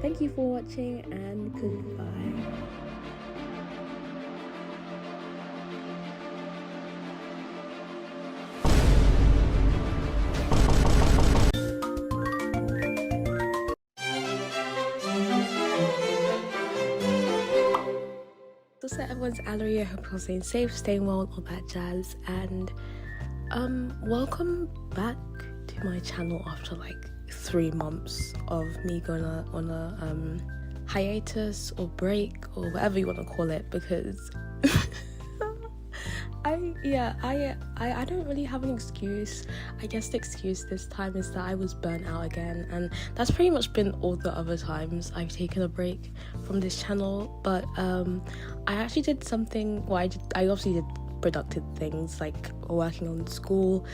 Thank you for watching and goodbye. So everyone's Allery, I hope you're staying safe, staying well, all that jazz, and welcome back to my channel after like 3 months of me going on a hiatus or break or whatever you want to call it, because I don't really have an excuse. I guess the excuse this time is that I was burnt out again, and that's pretty much been all the other times I've taken a break from this channel. But I actually did something, I obviously did productive things like working on school,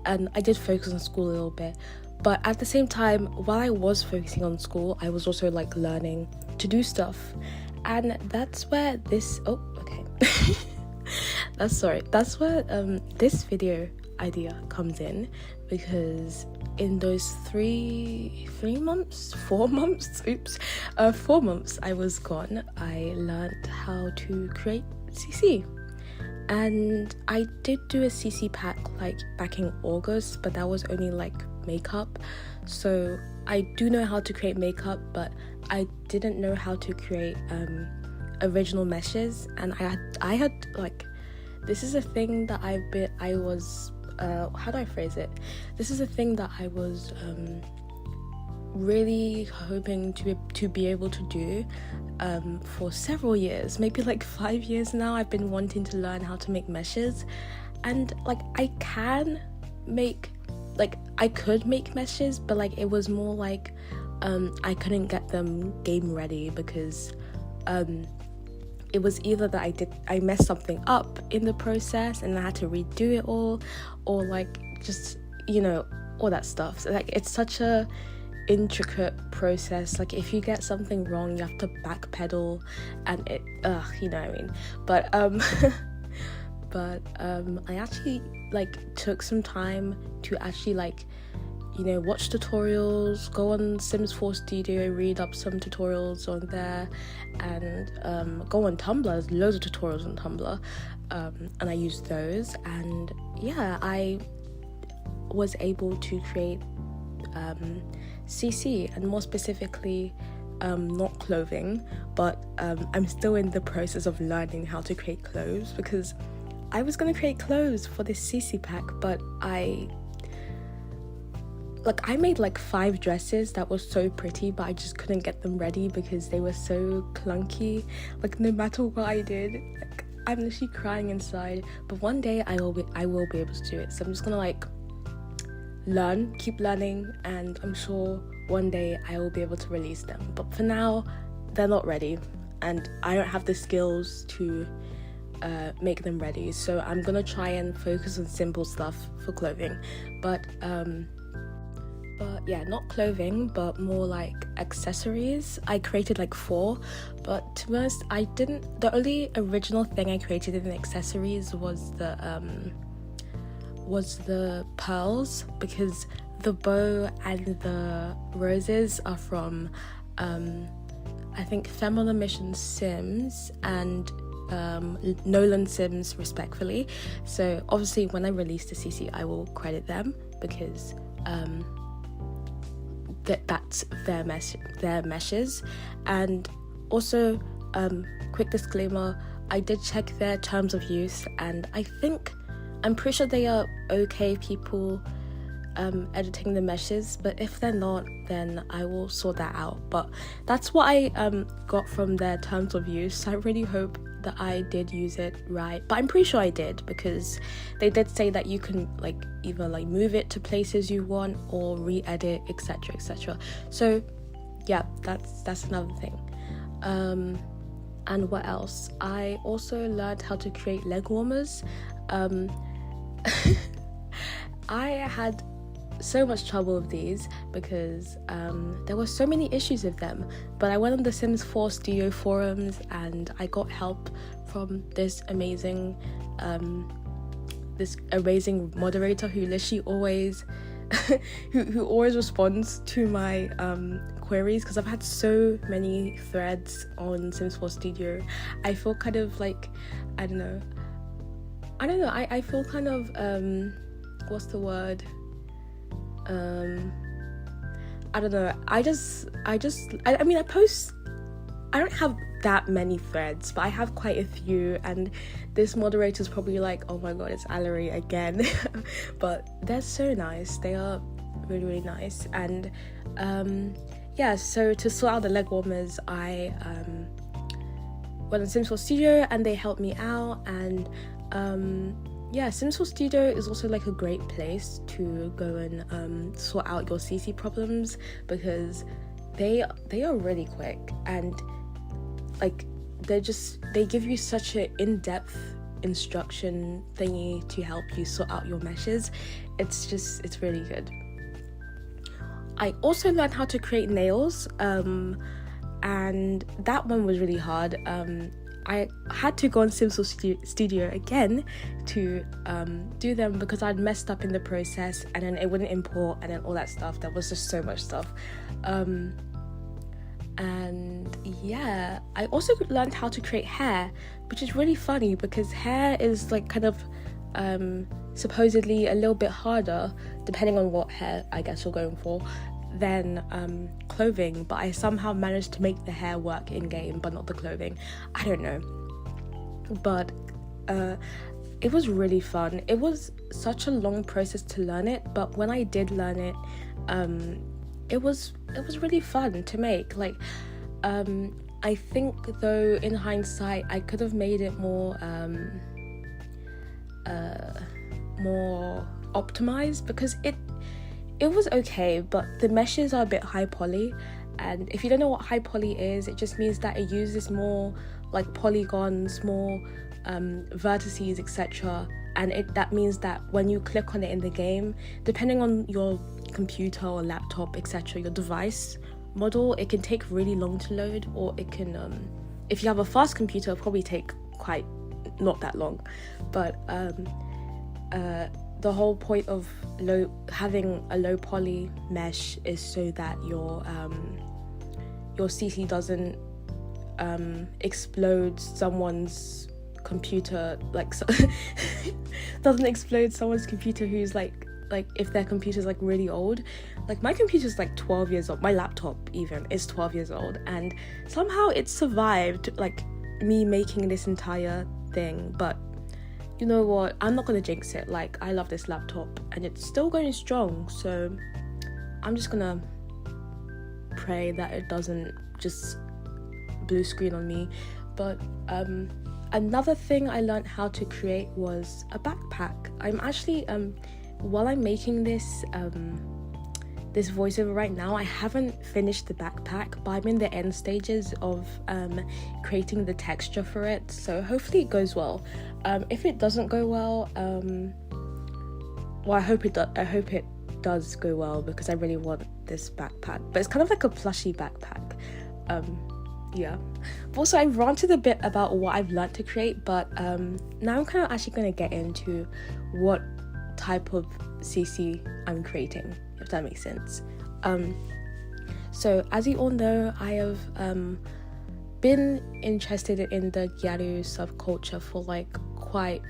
and I did focus on school a little bit, but at the same time, while I was focusing on school, I was also like learning to do stuff, and that's where this that's where this video idea comes in, because in those 4 months I was gone, I learned how to create CC, and I did do a CC pack like back in August, but that was only like makeup. So I do know how to create makeup, but I didn't know how to create original meshes, and I had like, this is a thing that how do I phrase it? This is a thing that I was really hoping to be able to do for several years, maybe like 5 years now. I've been wanting to learn how to make meshes, and like I could make meshes, but like it was more like I couldn't get them game ready, because it was either that I messed something up in the process and I had to redo it all, or like just, you know, all that stuff. So like it's such a intricate process. Like if you get something wrong, you have to backpedal, and it you know what I mean. But I actually like took some time to actually like, you know, watch tutorials, go on Sims 4 Studio, read up some tutorials on there, and go on Tumblr. There's loads of tutorials on Tumblr, and I used those, and yeah, I was able to create CC, and more specifically not clothing, but I'm still in the process of learning how to create clothes, because I was going to create clothes for this CC pack, but I made like 5 dresses that were so pretty, but I just couldn't get them ready because they were so clunky. Like no matter what I did, like, I'm literally crying inside. But one day I will be able to do it. So I'm just gonna like keep learning, and I'm sure one day I will be able to release them. But for now, they're not ready, and I don't have the skills to make them ready. So I'm gonna try and focus on simple stuff for clothing, but yeah, not clothing, but more like accessories. I created like 4, but to be honest, the only original thing I created in the accessories was the pearls, because the bow and the roses are from I think Feminine Mission Sims and Nolan Sims respectfully. So obviously when I release the CC, I will credit them, because that's their meshes. And also quick disclaimer, I did check their terms of use, and I'm pretty sure they are okay people editing the meshes, but if they're not, then I will sort that out. But that's what I got from their terms of use. So I really hope that I did use it right, but I'm pretty sure I did, because they did say that you can like either like move it to places you want or re-edit, etc. So yeah, that's another thing. And what else? I also learned how to create leg warmers. I had so much trouble with these because there were so many issues with them, but I went on the Sims 4 Studio forums and I got help from this amazing moderator who literally always who always responds to my queries, because I've had so many threads on Sims 4 Studio. I feel kind of like, I don't know, I feel kind of what's the word, I don't know, I mean, I post, I don't have that many threads, but I have quite a few, and this moderator's probably like, oh my god, it's Alerie again. But they're so nice, they are really, really nice. And yeah, so to sort out the leg warmers, I went on Sims 4 Studio and they helped me out. And yeah, Sims 4 Studio is also like a great place to go and sort out your CC problems, because they are really quick, and like they give you such an in-depth instruction thingy to help you sort out your meshes. It's really good. I also learned how to create nails, and that one was really hard. I had to go on Sims 4 Studio again to do them, because I'd messed up in the process, and then it wouldn't import, and then all that stuff. There was just so much stuff. And yeah, I also learned how to create hair, which is really funny, because hair is like kind of supposedly a little bit harder, depending on what hair I guess you're going for, than clothing. But I somehow managed to make the hair work in game, but not the clothing. I don't know, but it was really fun. It was such a long process to learn it, but when I did learn it, it was really fun to make. Like I think though, in hindsight, I could have made it more optimized, because it was okay, but the meshes are a bit high poly. And if you don't know what high poly is, it just means that it uses more like polygons, more vertices, etc. And that means that when you click on it in the game, depending on your computer or laptop, etc., your device model, it can take really long to load, or it can if you have a fast computer, it'll probably take quite not that long. But the whole point of having a low poly mesh is so that your CC doesn't explode someone's computer, like doesn't explode someone's computer who's like if their computer's like really old. Like my computer's like 12 years old, my laptop even is 12 years old, and somehow it survived like me making this entire thing. But you know what, I'm not gonna jinx it. Like, I love this laptop and it's still going strong, so I'm just gonna pray that it doesn't just blue screen on me. But another thing I learned how to create was a backpack. I'm actually while I'm making this this voiceover right now, I haven't finished the backpack, but I'm in the end stages of creating the texture for it, so hopefully it goes well. If it doesn't go well, well, I hope it does go well, because I really want this backpack. But it's kind of like a Plushie backpack. Yeah. But also, I ranted a bit about what I've learned to create, but now I'm kind of actually going to get into what type of CC I'm creating, if that makes sense. So as you all know, I have been interested in the gyaru subculture for like quite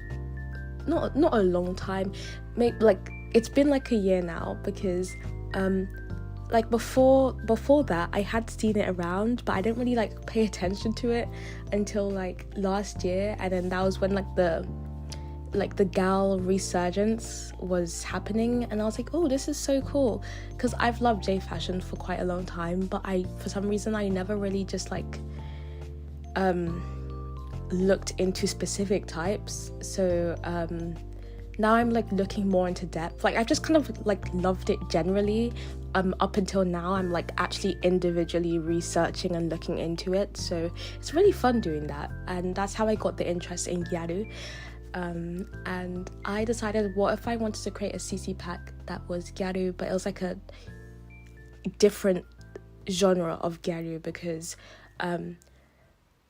not a long time. Maybe like it's been like a year now, because like before that I had seen it around, but I didn't really like pay attention to it until like last year. And then that was when like the gal resurgence was happening, and I was like, oh, this is so cool, because I've loved J fashion for quite a long time, but for some reason I never really just like looked into specific types. So now I'm like looking more into depth. Like I've just kind of like loved it generally up until now. I'm like actually individually researching and looking into it, so it's really fun doing that. And that's how I got the interest in gyaru. And I decided, what if I wanted to create a CC pack that was gyaru, but it was like a different genre of gyaru, because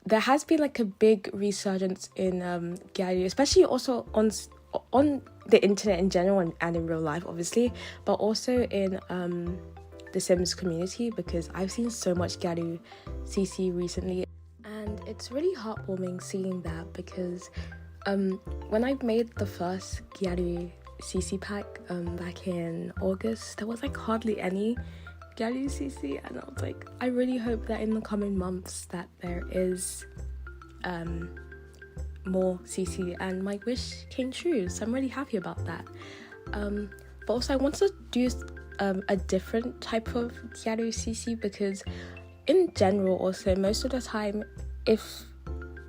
there has been like a big resurgence in gyaru, especially also on the internet in general and in real life, obviously, but also in the Sims community, because I've seen so much gyaru CC recently, and it's really heartwarming seeing that, because when I made the first gyaru CC pack back in August, there was like hardly any gyaru CC, and I was like, I really hope that in the coming months that there is more CC, and my wish came true, so I'm really happy about that. But also I wanted to do a different type of gyaru CC, because in general also most of the time, if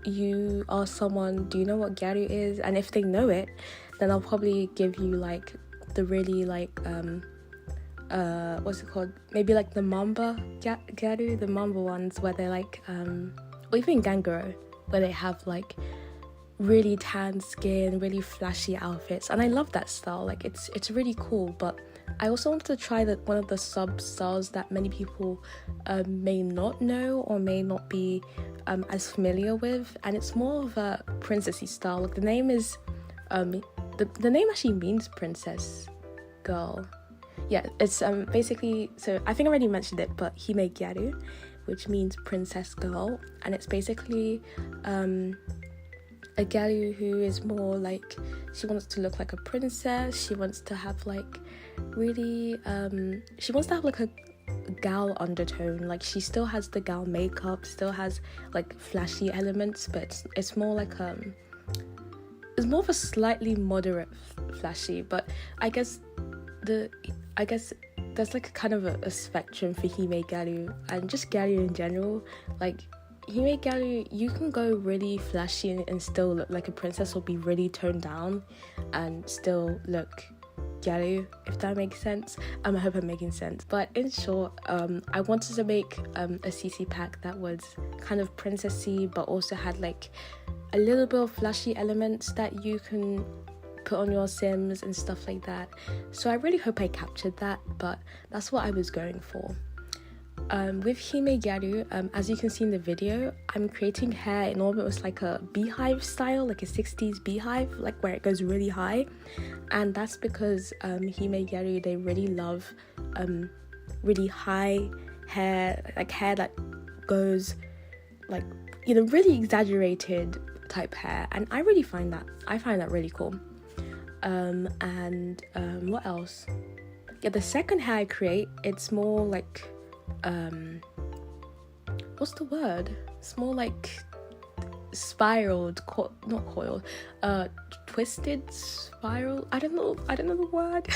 you ask someone, do you know what gyaru is, and if they know it, then I'll probably give you like the really like what's it called, maybe like the mamba gyaru, the mamba ones where they're like or even ganguro, where they have like really tan skin, really flashy outfits, and I love that style. Like it's really cool. But I also wanted to try one of the sub styles that many people may not know or may not be as familiar with, and it's more of a princessy style. Like the name is the name actually means princess girl. Yeah, it's basically, so I think I already mentioned it, but Hime Gyaru, which means princess girl, and it's basically a gyaru who is more like, she wants to look like a princess, she wants to have like really she wants to have like a gal undertone, like she still has the gal makeup, still has like flashy elements, but it's more like it's more of a slightly moderate flashy. But I guess there's like a kind of a spectrum for Hime Gyaru and just gyaru in general. Like Hime Gyaru, you can go really flashy and still look like a princess, or be really toned down and still look gyaru, if that makes sense. I hope I'm making sense. But in short, I wanted to make a CC pack that was kind of princessy, but also had like a little bit of flashy elements that you can put on your Sims and stuff like that. So I really hope I captured that, but that's what I was going for. With Hime Gyaru, as you can see in the video, I'm creating hair in almost like a beehive style, like a 60s beehive, like where it goes really high. And that's because Hime Gyaru, they really love really high hair, like hair that goes like, you know, really exaggerated type hair, and I find that really cool. And what else? Yeah, the second hair I create, it's more like what's the word? It's more like spiraled, not coiled, twisted spiral. I don't know the word.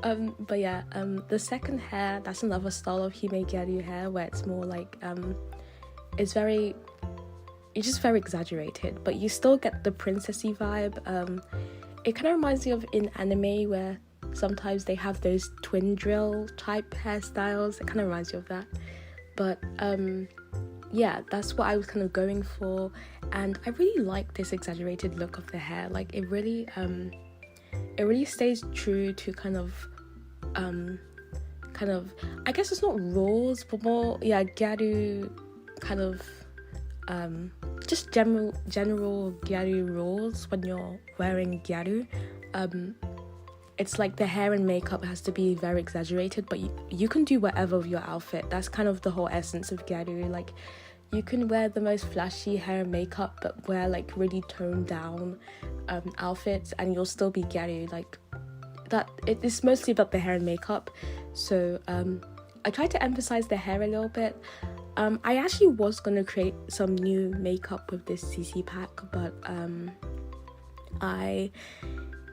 But yeah, the second hair, that's another style of Hime Gyaru hair where it's more like it's just very exaggerated, but you still get the princessy vibe. It kind of reminds me of in anime where sometimes they have those twin drill type hairstyles. It kind of reminds me of that. But yeah, that's what I was kind of going for, and I really like this exaggerated look of the hair. Like it really stays true to kind of I guess it's not rules, but more gyaru kind of just general gyaru rules when you're wearing gyaru. It's like the hair and makeup has to be very exaggerated, but you can do whatever with your outfit. That's kind of the whole essence of gyaru. Like you can wear the most flashy hair and makeup, but wear like really toned down outfits, and you'll still be gyaru. Like that, it's mostly about the hair and makeup. So I tried to emphasize the hair a little bit. I actually was going to create some new makeup with this CC pack, but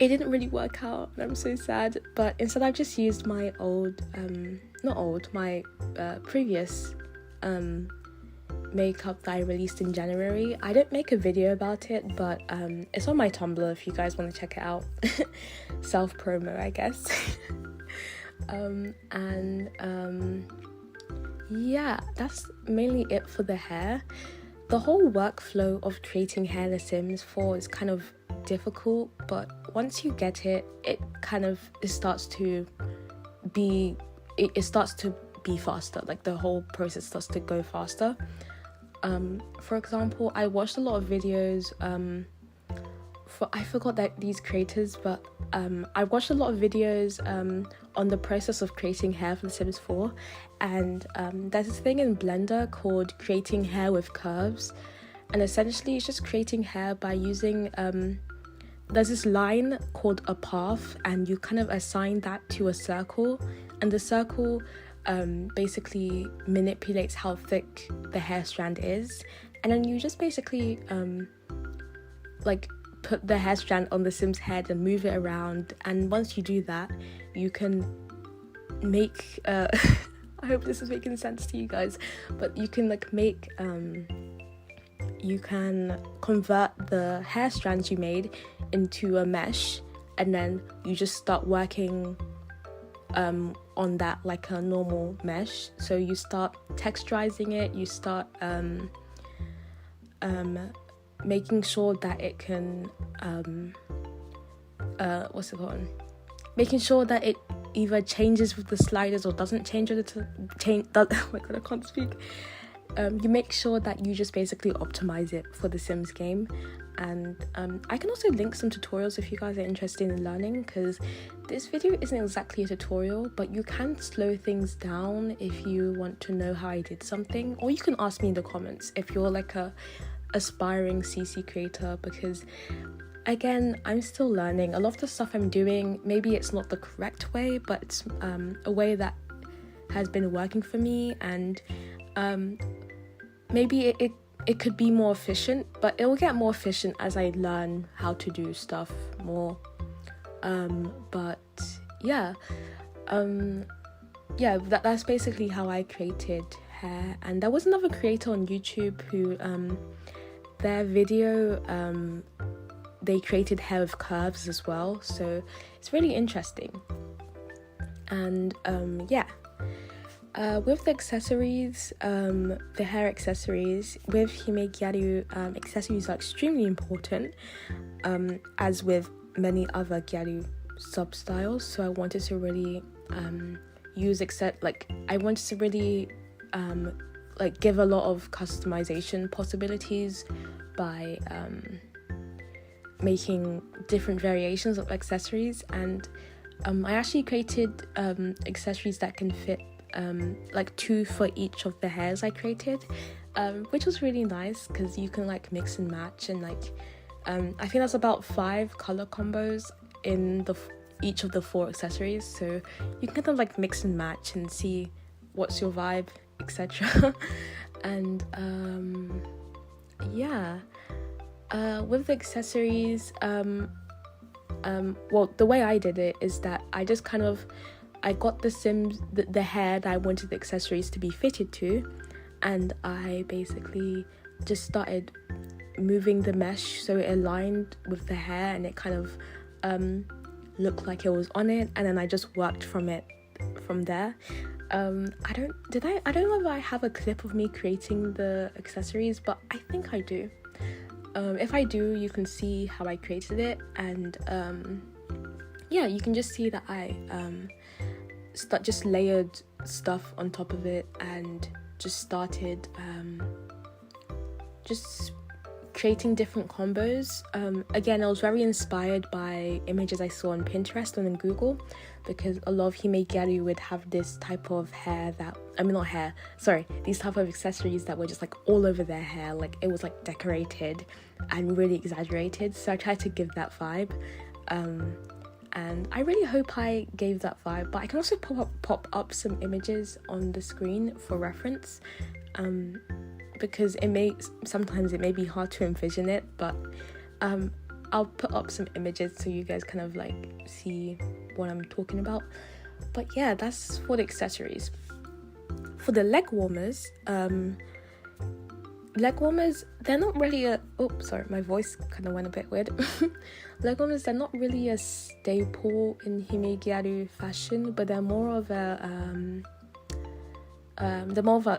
it didn't really work out, and I'm so sad. But instead I've just used my previous makeup that I released in January. I didn't make a video about it, but it's on my Tumblr if you guys want to check it out. Self promo, I guess. Yeah, that's mainly it for the hair. The whole workflow of creating hair in The Sims 4 is kind of difficult, but once you get it, it starts to be faster. Like the whole process starts to go faster. For example, I watched a lot of videos I forgot that these creators, but I watched a lot of videos on the process of creating hair for The Sims 4, and there's this thing in Blender called creating hair with curves, and essentially it's just creating hair by using there's this line called a path, and you kind of assign that to a circle, and the circle basically manipulates how thick the hair strand is, and then you just basically like put the hair strand on the Sim's head and move it around, and once you do that you can make I hope this is making sense to you guys, but you can like make you can convert the hair strands you made into a mesh, and then you just start working on that like a normal mesh. So you start texturizing it, you start making sure that it can what's it called? Making sure that it either changes with the sliders or doesn't change with the oh my god, I can't speak. You make sure that you just basically optimize it for the Sims game, and I can also link some tutorials if you guys are interested in learning, because this video isn't exactly a tutorial, but you can slow things down if you want to know how I did something, or you can ask me in the comments if you're like a aspiring CC creator, because again, I'm still learning. A lot of the stuff I'm doing, maybe it's not the correct way, but it's a way that has been working for me, and maybe it could be more efficient, but it will get more efficient as I learn how to do stuff more. But yeah, that's basically how I created hair. And there was another creator on YouTube who their video they created hair with curves as well, so it's really interesting. And with the accessories, the hair accessories, with Hime Gyaru, accessories are extremely important, as with many other gyaru substyles. So I wanted to really give a lot of customization possibilities by making different variations of accessories, and I actually created accessories that can fit like 2 for each of the hairs I created, which was really nice because you can like mix and match, and like I think that's about 5 color combos in each of the 4 accessories, so you can kind of like mix and match and see what's your vibe, etc. And with the accessories, well, the way I did it is that I just kind of I got the Sims the hair that I wanted the accessories to be fitted to, and I basically just started moving the mesh so it aligned with the hair and it kind of looked like it was on it, and then I just worked from there. I don't know if I have a clip of me creating the accessories, but I think I do. If I do, you can see how I created it, and you can just see that I just layered stuff on top of it and just started just creating different combos. Again, I was very inspired by images I saw on Pinterest and on Google, because a lot of Hime Gyaru would have this type of these type of accessories that were just like all over their hair, like it was like decorated and really exaggerated. So I tried to give that vibe, and I really hope I gave that vibe, but I can also pop up some images on the screen for reference, because sometimes it may be hard to envision it, but I'll put up some images so you guys kind of like see what I'm talking about. But yeah, that's for the accessories. For the leg warmers, they're not really my voice kind of went a bit weird. Leg warmers, they're not really a staple in Hime Gyaru fashion, but they're more of an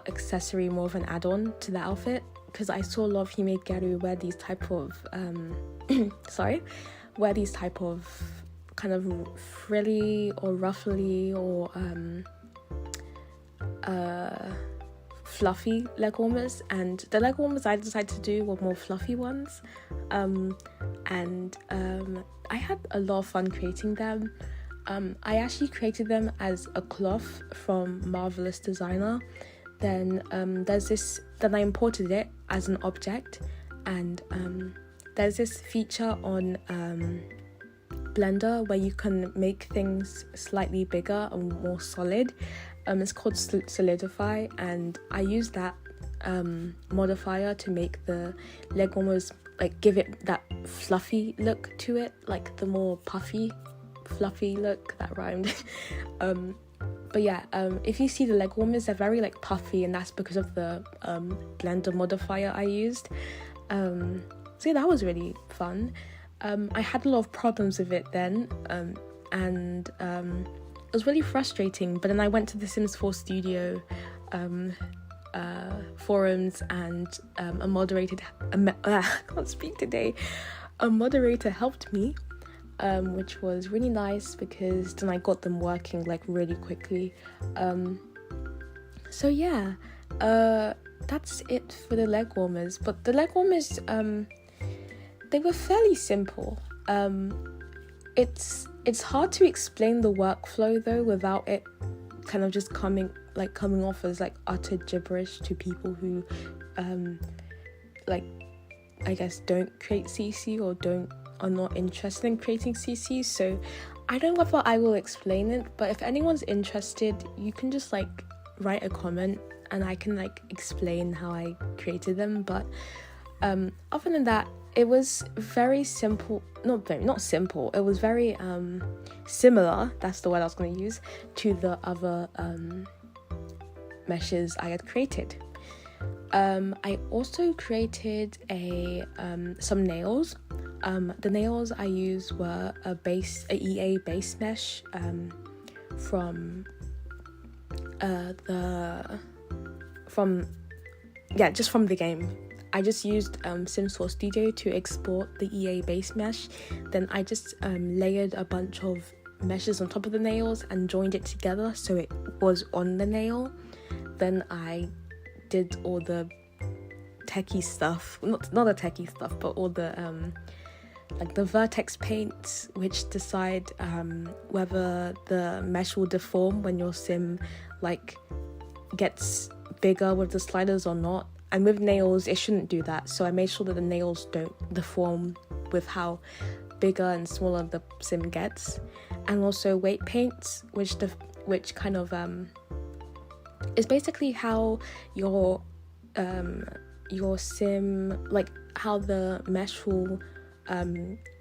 accessory, more of an add-on to the outfit, because I saw a lot of Hime Gyaru wear these type of kind of frilly or ruffly or fluffy leg warmers, and the leg warmers I decided to do were more fluffy ones, and I had a lot of fun creating them. I actually created them as a cloth from Marvelous Designer. Then then I imported it as an object, and there's this feature on Blender where you can make things slightly bigger and more solid. It's called solidify, and I use that modifier to make the leg warmers, like, give it that fluffy look to it, like the more puffy fluffy look. That rhymed. But yeah, if you see the leg warmers, they're very like puffy, and that's because of the Blender modifier I used. So yeah, that was really fun. I had a lot of problems with it then, and it was really frustrating. But then I went to the Sims 4 Studio forums, and a moderator helped me, which was really nice, because then I got them working like really quickly. So yeah, that's it for the leg warmers. But the leg warmers, they were fairly simple. It's hard to explain the workflow though without it kind of just coming off as like utter gibberish to people who like, I guess, don't create CC or are not interested in creating CC. So I don't know whether I will explain it, but if anyone's interested, you can just like write a comment and I can like explain how I created them. But other than that, it was very simple. Not simple. It was very similar. That's the word I was going to use, to the other meshes I had created. I also created some nails. The nails I used were a EA base mesh from the game. I just used Sims 4 Studio to export the EA base mesh. Then I just layered a bunch of meshes on top of the nails and joined it together so it was on the nail. Then I did all the techie stuff, not the techie stuff, but all the like the vertex paints, which decide whether the mesh will deform when your sim like gets bigger with the sliders or not. And with nails, it shouldn't do that. So I made sure that the nails don't deform with how bigger and smaller the sim gets. And also weight paints, which kind of is basically how your sim, like how the mesh will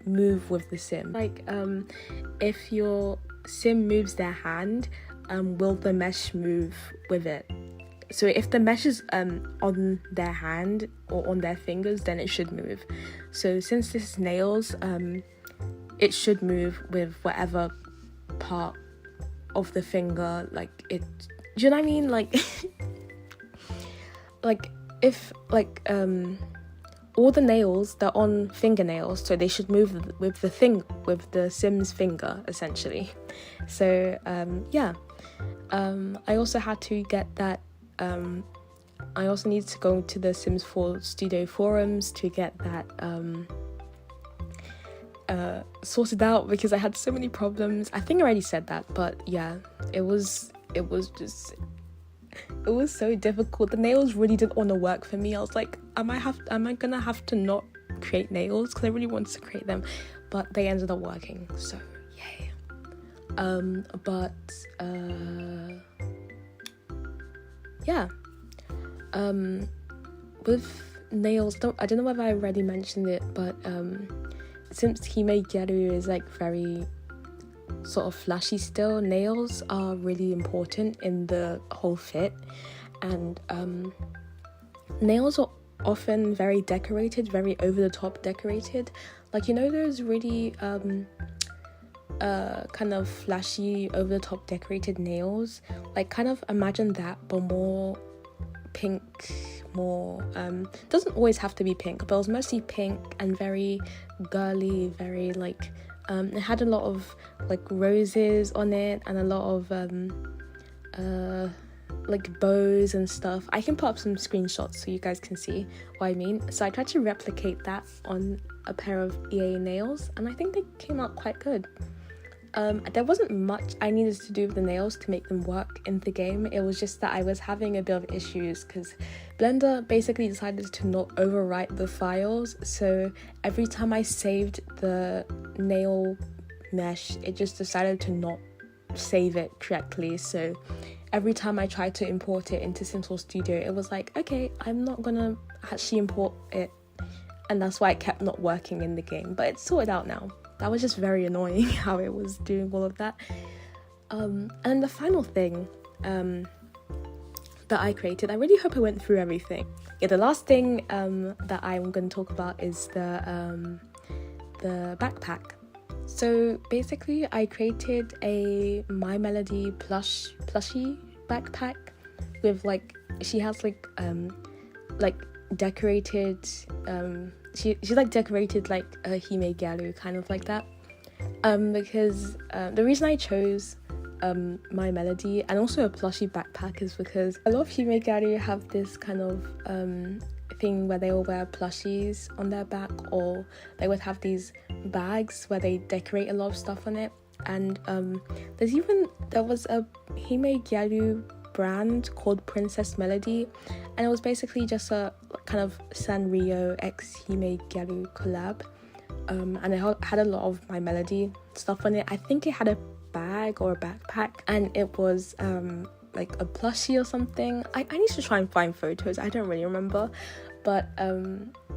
move with the sim. Like if your sim moves their hand, will the mesh move with it? So if the mesh is on their hand or on their fingers, then it should move. So since this is nails, it should move with whatever part of the finger, like it. Do you know what I mean? Like, like if like all the nails, they're on fingernails, so they should move with the sim's finger essentially. So yeah, I also had to get that. I also needed to go to the Sims 4 Studio forums to get that sorted out, because I had so many problems. I think I already said that, but yeah, it was so difficult. The nails really didn't want to work for me. I was like, am I gonna have to not create nails, because I really wanted to create them, but they ended up working, so yay. Yeah, with nails, I don't know whether I already mentioned it, but since Hime Gyaru is like very sort of flashy still, nails are really important in the whole fit, and nails are often very decorated, very over the top decorated, like, you know, those really kind of flashy over the top decorated nails, like kind of imagine that but more pink, more doesn't always have to be pink, but it was mostly pink and very girly, very like it had a lot of like roses on it and a lot of like bows and stuff. I can put up some screenshots so you guys can see what I mean. So I tried to replicate that on a pair of EA nails, and I think they came out quite good. There wasn't much I needed to do with the nails to make them work in the game. It was just that I was having a bit of issues because Blender basically decided to not overwrite the files, so every time I saved the nail mesh, it just decided to not save it correctly. So every time I tried to import it into SimSource Studio, it was like, okay, I'm not gonna actually import it, and that's why it kept not working in the game, but it's sorted out now. That was just very annoying how it was doing all of that. And then the final thing that I created, I really hope I went through everything. Yeah, the last thing that I'm going to talk about is the backpack. So basically, I created a My Melody plushie backpack with like, she has like decorated she's like decorated like a Hime Gyaru, kind of like that, because the reason I chose My Melody and also a plushie backpack is because a lot of Hime Gyaru have this kind of thing where they all wear plushies on their back, or they would have these bags where they decorate a lot of stuff on it. And there was a Hime Gyaru brand called Princess Melody, and it was basically just a kind of Sanrio x Hime Gyaru collab, and it had a lot of My Melody stuff on it. I think it had a bag or a backpack, and it was like a plushie or something. I need to try and find photos, I don't really remember, but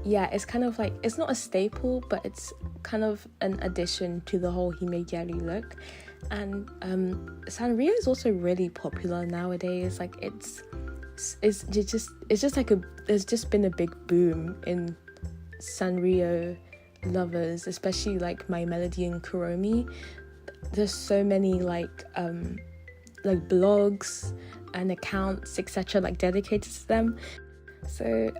yeah, it's kind of like, it's not a staple, but it's kind of an addition to the whole Hime Gyaru look. And Sanrio is also really popular nowadays. Like it's just like there's just been a big boom in Sanrio lovers, especially like My Melody and Kuromi. There's so many like blogs and accounts, etc., like dedicated to them. So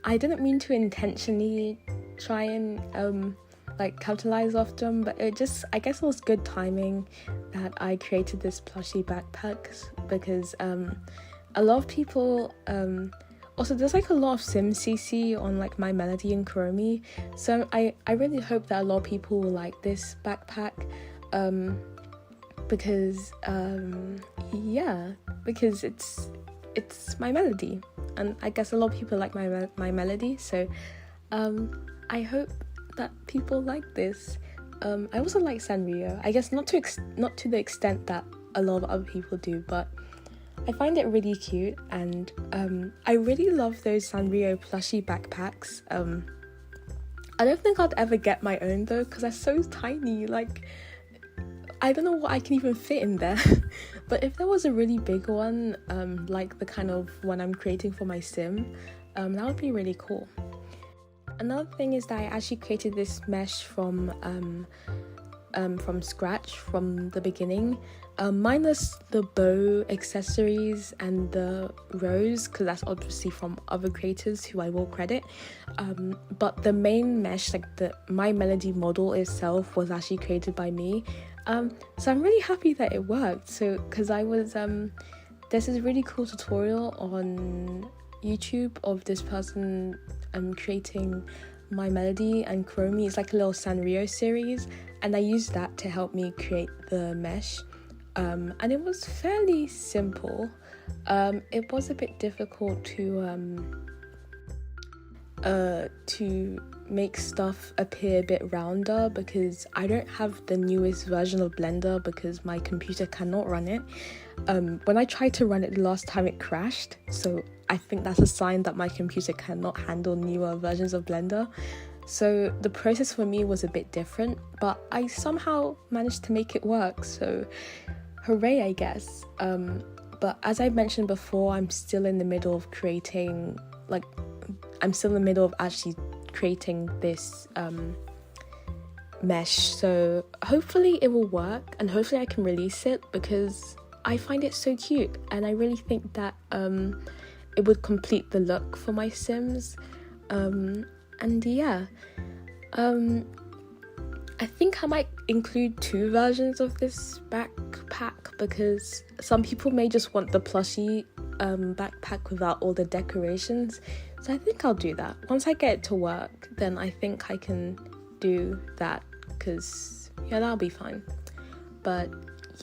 I didn't mean to intentionally try and like capitalize off them, but I guess it was good timing that I created this plushie backpack, because a lot of people also, there's like a lot of sim CC on like My Melody and Kuromi, so I really hope that a lot of people will like this backpack, because yeah, because it's My Melody, and I guess a lot of people like my Melody, so I hope that people like this. I also like Sanrio, I guess not to the extent that a lot of other people do, but I find it really cute, and I really love those Sanrio plushie backpacks. I don't think I'd ever get my own though, because they're so tiny, like I don't know what I can even fit in there. But if there was a really big one, like the kind of one I'm creating for my sim, that would be really cool. Another thing is that I actually created this mesh from scratch from the beginning, minus the bow accessories and the rose, because that's obviously from other creators who I will credit, but the main mesh, like the My Melody model itself, was actually created by me. So I'm really happy that it worked. So because I was there's this really cool tutorial on YouTube of this person creating My Melody and Kuromi. It's like a little Sanrio series, and I used that to help me create the mesh, and it was fairly simple. It was a bit difficult to make stuff appear a bit rounder, because I don't have the newest version of Blender, because my computer cannot run it. When I tried to run it the last time, it crashed, so I think that's a sign that my computer cannot handle newer versions of Blender. So the process for me was a bit different, but I somehow managed to make it work, so hooray, I guess. But as I mentioned before, I'm still in the middle of actually creating this mesh, so hopefully it will work, and hopefully I can release it, because I find it so cute, and I really think that it would complete the look for my Sims. And yeah, I think I might include 2 versions of this backpack because some people may just want the Plushie backpack without all the decorations. So I think I'll do that. Once I get it to work, then I think I can do that because, yeah, that'll be fine. But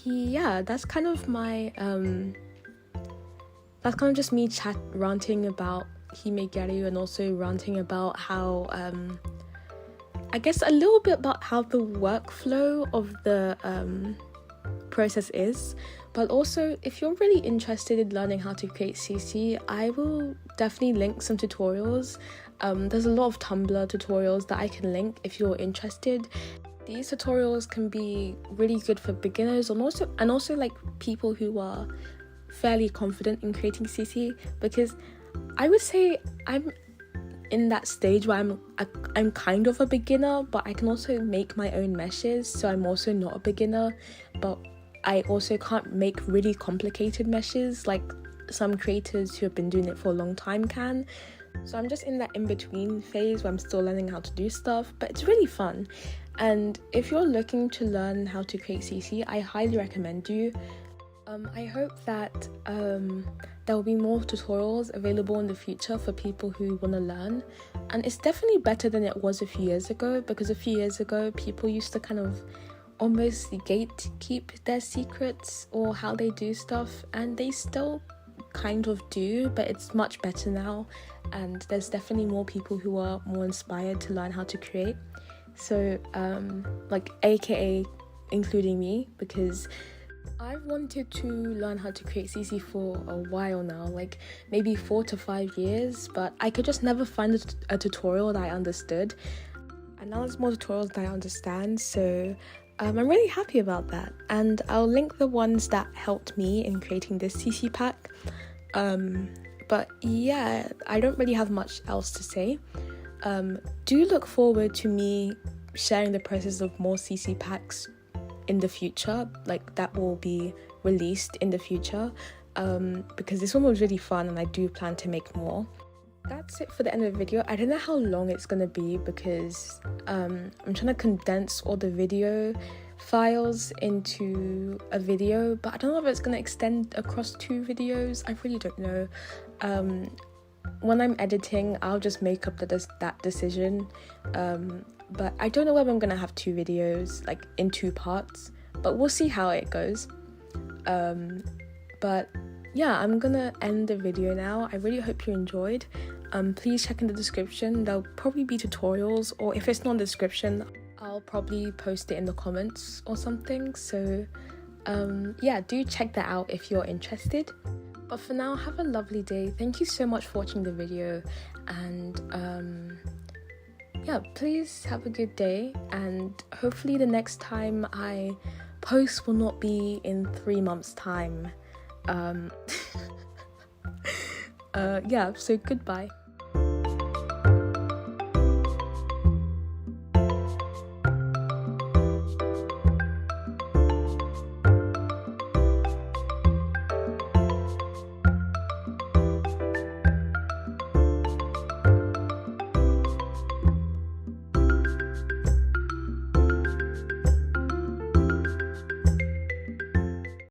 yeah, that's kind of my, that's kind of just me ranting about Hime Gyaru and also ranting about how, I guess a little bit about how the workflow of the process is. But also, if you're really interested in learning how to create CC, I will definitely link some tutorials. There's a lot of Tumblr tutorials that I can link if you're interested. These tutorials can be really good for beginners and also like people who are fairly confident in creating CC, because I would say I'm in that stage where I'm kind of a beginner, but I can also make my own meshes, so I'm also not a beginner, but I also can't make really complicated meshes like some creators who have been doing it for a long time can. So I'm just in that in-between phase where I'm still learning how to do stuff, but it's really fun. And if you're looking to learn how to create CC, I highly recommend you. I hope that there will be more tutorials available in the future for people who want to learn, and it's definitely better than it was a few years ago, because a few years ago people used to kind of almost gatekeep their secrets or how they do stuff, and they still kind of do, but it's much better now, and there's definitely more people who are more inspired to learn how to create. So like aka including me, because I've wanted to learn how to create CC for a while now, like maybe 4 to 5 years, but I could just never find a tutorial that I understood, and now there's more tutorials that I understand, so I'm really happy about that. And I'll link the ones that helped me in creating this CC pack. But yeah, I don't really have much else to say. Do look forward to me sharing the process of more CC packs in the future, like that will be released in the future, because this one was really fun and I do plan to make more. That's it for the end of the video. I don't know how long it's gonna be because I'm trying to condense all the video files into a video, but I don't know if it's gonna extend across 2 videos. I really don't know. When I'm editing, I'll just make up that decision, but I don't know whether I'm gonna have 2 videos, like in 2 parts, but we'll see how it goes. But yeah, I'm gonna end the video now. I really hope you enjoyed. Please check in the description. There'll probably be tutorials, or if it's not in the description, I'll probably post it in the comments or something. So yeah, do check that out if you're interested. But for now, have a lovely day. Thank you so much for watching the video, and yeah, please have a good day, and hopefully the next time I post will not be in 3 months' time. Yeah, so goodbye.